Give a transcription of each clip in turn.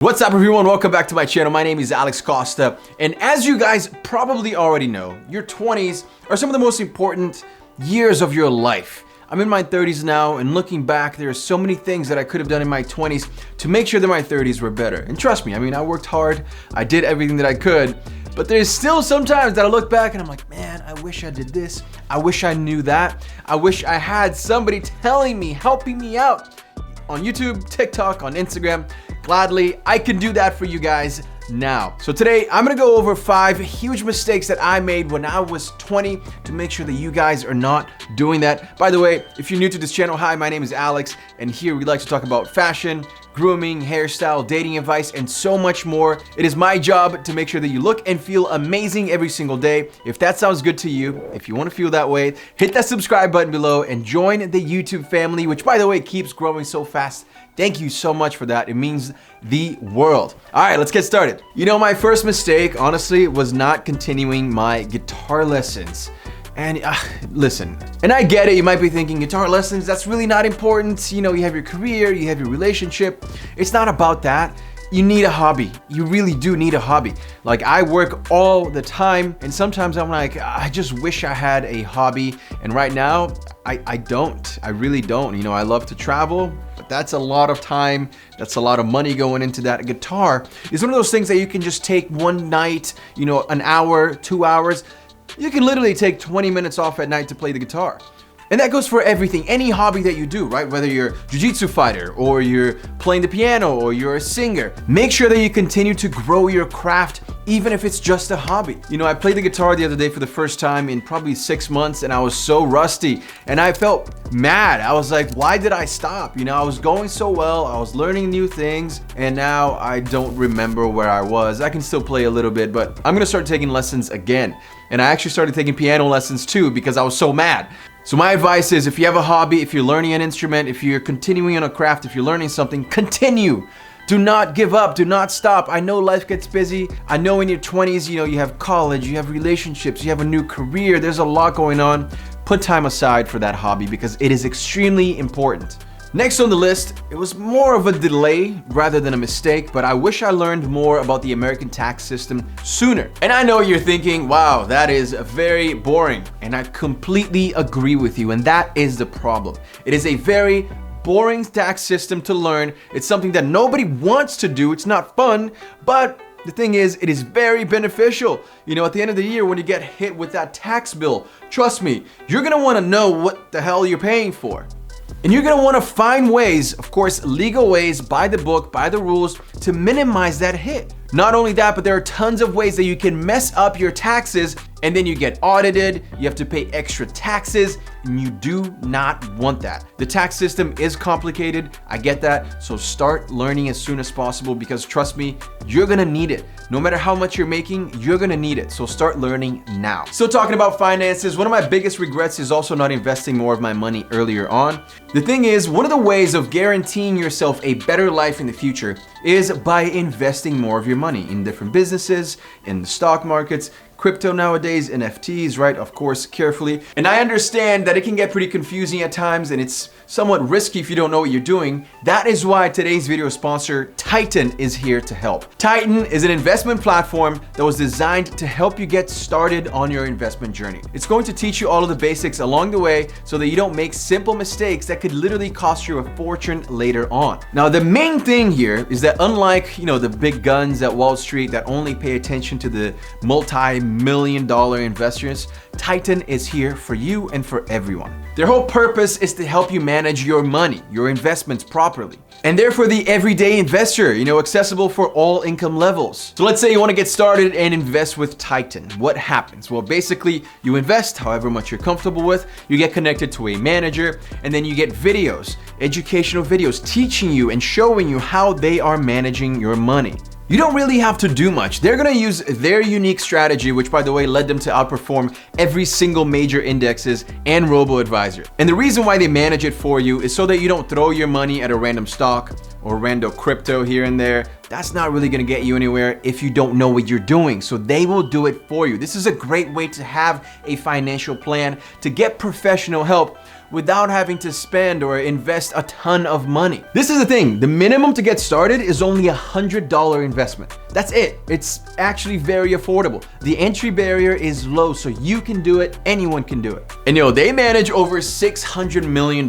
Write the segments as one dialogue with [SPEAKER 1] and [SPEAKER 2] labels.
[SPEAKER 1] What's up everyone, welcome back to my channel. My name is Alex Costa, and as you guys probably already know, your 20s are some of the most important years of your life. I'm in my 30s now, and looking back, there are so many things that I could have done in my 20s to make sure that my 30s were better. And trust me, I worked hard, I did everything that I could, but there's still some times that I look back and I'm like, man, I wish I did this, I wish I knew that, I wish I had somebody telling me, helping me out on YouTube, TikTok, on Instagram. Gladly, I can do that for you guys now. So today, I'm gonna go over 5 huge mistakes that I made when I was 20 to make sure that you guys are not doing that. By the way, if you're new to this channel, hi, my name is Alex, and here we like to talk about fashion, grooming, hairstyle, dating advice, and so much more. It is my job to make sure that you look and feel amazing every single day. If that sounds good to you, if you want to feel that way, hit that subscribe button below and join the YouTube family, which by the way, keeps growing so fast. Thank you so much for that. It means the world. All right, let's get started. You know, my first mistake, honestly, was not continuing my guitar lessons. And listen, and I get it, you might be thinking guitar lessons, that's really not important. You know, you have your career, you have your relationship. It's not about that. You need a hobby. You really do need a hobby. Like, I work all the time, and sometimes I'm like, I just wish I had a hobby. And right now, I don't. I really don't. You know, I love to travel, but that's a lot of time. That's a lot of money going into that. Guitar is one of those things that you can just take one night, you know, an hour, 2 hours. You can literally take 20 minutes off at night to play the guitar. And that goes for everything, any hobby that you do, right? Whether you're a jiu-jitsu fighter, or you're playing the piano, or you're a singer. Make sure that you continue to grow your craft, even if it's just a hobby. You know, I played the guitar the other day for the first time in probably 6 months, and I was so rusty, and I felt mad. I was like, why did I stop? You know, I was going so well, I was learning new things, and now I don't remember where I was. I can still play a little bit, but I'm gonna start taking lessons again. And I actually started taking piano lessons too because I was so mad. So my advice is, if you have a hobby, if you're learning an instrument, if you're continuing on a craft, if you're learning something, continue. Do not give up, do not stop. I know life gets busy. I know in your 20s, you know, you have college, you have relationships, you have a new career, there's a lot going on. Put time aside for that hobby because it is extremely important. Next on the list, it was more of a delay rather than a mistake, but I wish I learned more about the American tax system sooner. And I know you're thinking, wow, that is very boring. And I completely agree with you, and that is the problem. It is a very boring tax system to learn. It's something that nobody wants to do. It's not fun, but the thing is, it is very beneficial. You know, at the end of the year, when you get hit with that tax bill, trust me, you're gonna wanna know what the hell you're paying for. And you're gonna wanna find ways, of course, legal ways, by the book, by the rules, to minimize that hit. Not only that, but there are tons of ways that you can mess up your taxes and then you get audited, you have to pay extra taxes, and you do not want that. The tax system is complicated, I get that, so start learning as soon as possible because trust me, you're gonna need it. No matter how much you're making, you're gonna need it, so start learning now. So talking about finances, one of my biggest regrets is also not investing more of my money earlier on. The thing is, one of the ways of guaranteeing yourself a better life in the future is by investing more of your money in different businesses, in the stock markets, crypto nowadays, NFTs, right? Of course, carefully. And I understand that it can get pretty confusing at times and it's somewhat risky if you don't know what you're doing. That is why today's video sponsor, Titan, is here to help. Titan is an investment platform that was designed to help you get started on your investment journey. It's going to teach you all of the basics along the way so that you don't make simple mistakes that could literally cost you a fortune later on. Now, the main thing here is that unlike, you know, the big guns at Wall Street that only pay attention to the multi-million-dollar investors, Titan is here for you and for everyone. Their whole purpose is to help you manage your money, your investments properly. And they're for the everyday investor, you know, accessible for all income levels. So let's say you want to get started and invest with Titan. What happens? Well, basically, you invest however much you're comfortable with, you get connected to a manager, and then you get videos, educational videos teaching you and showing you how they are managing your money. You don't really have to do much. They're gonna use their unique strategy, which by the way led them to outperform every single major indexes and robo-advisor. And the reason why they manage it for you is so that you don't throw your money at a random stock or random crypto here and there. That's not really gonna get you anywhere if you don't know what you're doing. So they will do it for you. This is a great way to have a financial plan, to get professional help without having to spend or invest a ton of money. This is the thing, the minimum to get started is only $100 investment. That's it. It's actually very affordable. The entry barrier is low, so you can do it, anyone can do it. And they manage over $600 million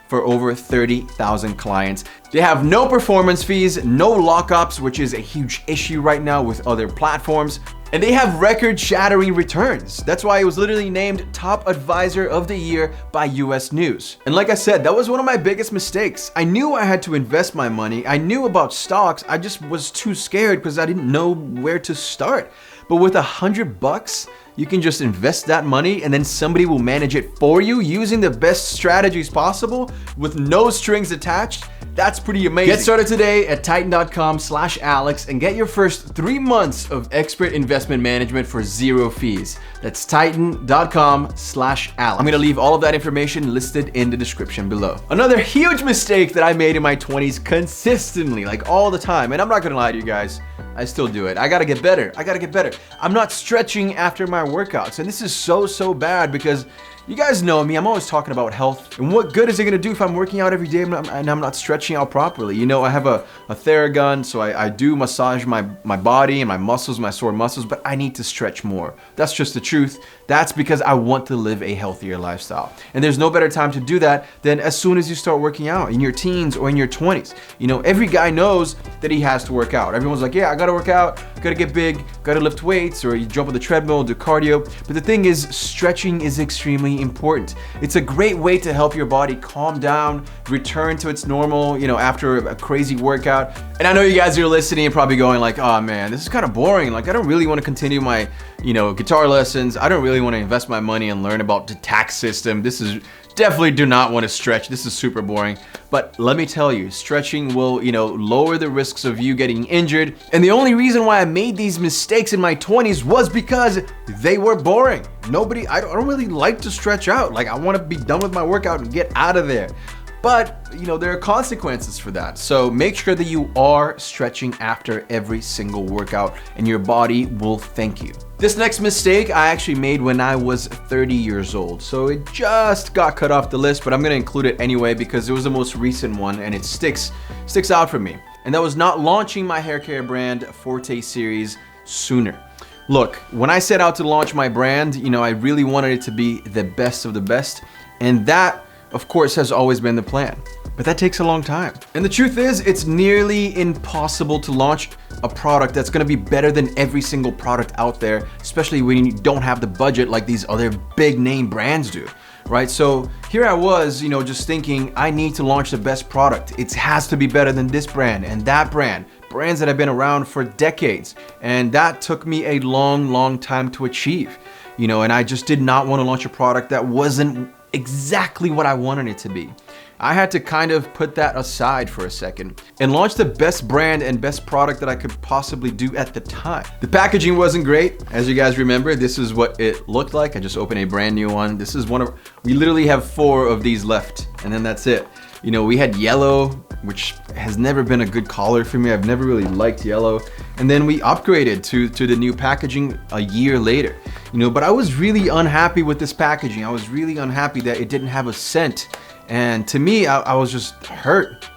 [SPEAKER 1] for over 30,000 clients. They have no performance fees, no lockups, which is a huge issue right now with other platforms. And they have record-shattering returns. That's why it was literally named Top Advisor of the Year by US News. And like I said, that was one of my biggest mistakes. I knew I had to invest my money. I knew about stocks. I just was too scared because I didn't know where to start. But with $100, you can just invest that money and then somebody will manage it for you using the best strategies possible with no strings attached. That's pretty amazing. Get started today at titan.com/Alex and get your first 3 months of expert investment management for 0 fees. That's titan.com/Alex. I'm gonna leave all of that information listed in the description below. Another huge mistake that I made in my 20s consistently, like all the time, and I'm not gonna lie to you guys, I still do it. I gotta get better. I'm not stretching after my workouts, and this is so bad because you guys know me, I'm always talking about health. And what good is it gonna do if I'm working out every day and I'm not stretching out properly? I have a Theragun, so I do massage my body and my muscles, my sore muscles, but I need to stretch more. That's just the truth. That's because I want to live a healthier lifestyle. And there's no better time to do that than as soon as you start working out, in your teens or in your 20s. Every guy knows that he has to work out. Everyone's like, yeah, I gotta work out, gotta get big, gotta lift weights, or you jump on the treadmill, do cardio. But the thing is, stretching is extremely important. It's a great way to help your body calm down, return to its normal, after a crazy workout. And I know you guys are listening and probably going like, oh man, this is kind of boring. Like, I don't really want to continue my, guitar lessons. I don't really want to invest my money and learn about the tax system. This is definitely do not want to stretch. This is super boring. But let me tell you, stretching will, lower the risks of you getting injured. And the only reason why I made these mistakes in my 20s was because they were boring. I don't really like to stretch out. Like, I want to be done with my workout and get out of there. But, there are consequences for that. So make sure that you are stretching after every single workout and your body will thank you. This next mistake I actually made when I was 30 years old. So it just got cut off the list, but I'm gonna include it anyway because it was the most recent one and it sticks out for me. And that was not launching my hair care brand Forte series sooner. Look, when I set out to launch my brand, I really wanted it to be the best of the best. And that, of course, has always been the plan. But that takes a long time. And the truth is, it's nearly impossible to launch a product that's gonna be better than every single product out there, especially when you don't have the budget like these other big name brands do, right? So here I was, just thinking, I need to launch the best product. It has to be better than this brand and that brand. Brands that have been around for decades. And that took me a long time to achieve, and I just did not want to launch a product that wasn't exactly what I wanted it to be. I had to kind of put that aside for a second and launch the best brand and best product that I could possibly do at the time. The packaging wasn't great. As you guys remember, this is what it looked like. I just opened a brand new one. This is we literally have 4 of these left and then that's it. We had yellow, which has never been a good color for me. I've never really liked yellow. And then we upgraded to the new packaging a year later. But I was really unhappy with this packaging. I was really unhappy that it didn't have a scent. And to me, I was just hurt,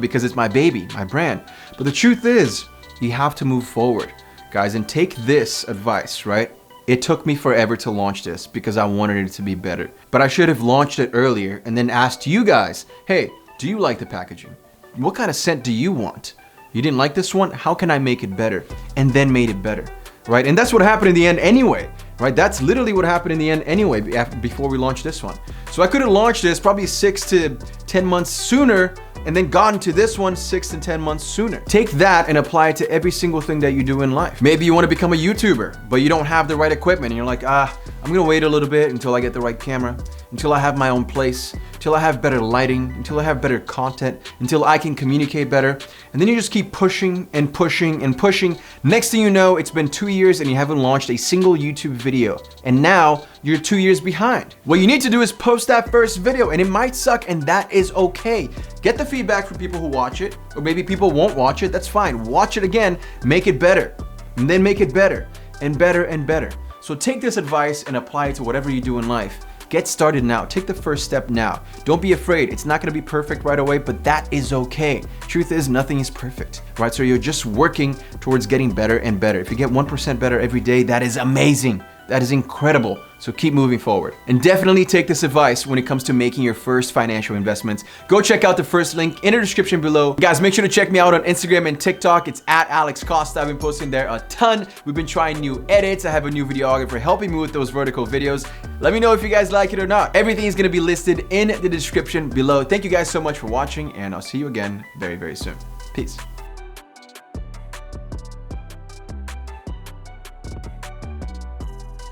[SPEAKER 1] because it's my baby, my brand. But the truth is, you have to move forward, guys, and take this advice, right? It took me forever to launch this because I wanted it to be better. But I should have launched it earlier and then asked you guys, hey, do you like the packaging? What kind of scent do you want? You didn't like this one? How can I make it better? And then made it better, right? And that's what happened in the end anyway, right? That's literally what happened in the end anyway before we launched this one. So I could have launched this probably 6 to 10 months sooner and then gotten to this one 6 to 10 months sooner. Take that and apply it to every single thing that you do in life. Maybe you want to become a YouTuber, but you don't have the right equipment and you're like, I'm gonna wait a little bit until I get the right camera, until I have my own place, until I have better lighting, until I have better content, until I can communicate better. And then you just keep pushing and pushing and pushing. Next thing you know, it's been 2 years and you haven't launched a single YouTube video. And now you're 2 years behind. What you need to do is post that first video, and it might suck, and that is okay. Get the feedback from people who watch it, or maybe people won't watch it, that's fine. Watch it again, make it better, and then make it better and better and better. So take this advice and apply it to whatever you do in life. Get started now. Take the first step now. Don't be afraid. It's not gonna be perfect right away, but that is okay. Truth is, nothing is perfect, right? So you're just working towards getting better and better. If you get 1% better every day, that is amazing. That is incredible. So keep moving forward. And definitely take this advice when it comes to making your first financial investments. Go check out the first link in the description below. Guys, make sure to check me out on Instagram and TikTok. It's at Alex Costa. I've been posting there a ton. We've been trying new edits. I have a new videographer helping me with those vertical videos. Let me know if you guys like it or not. Everything is gonna be listed in the description below. Thank you guys so much for watching, and I'll see you again very, very soon. Peace.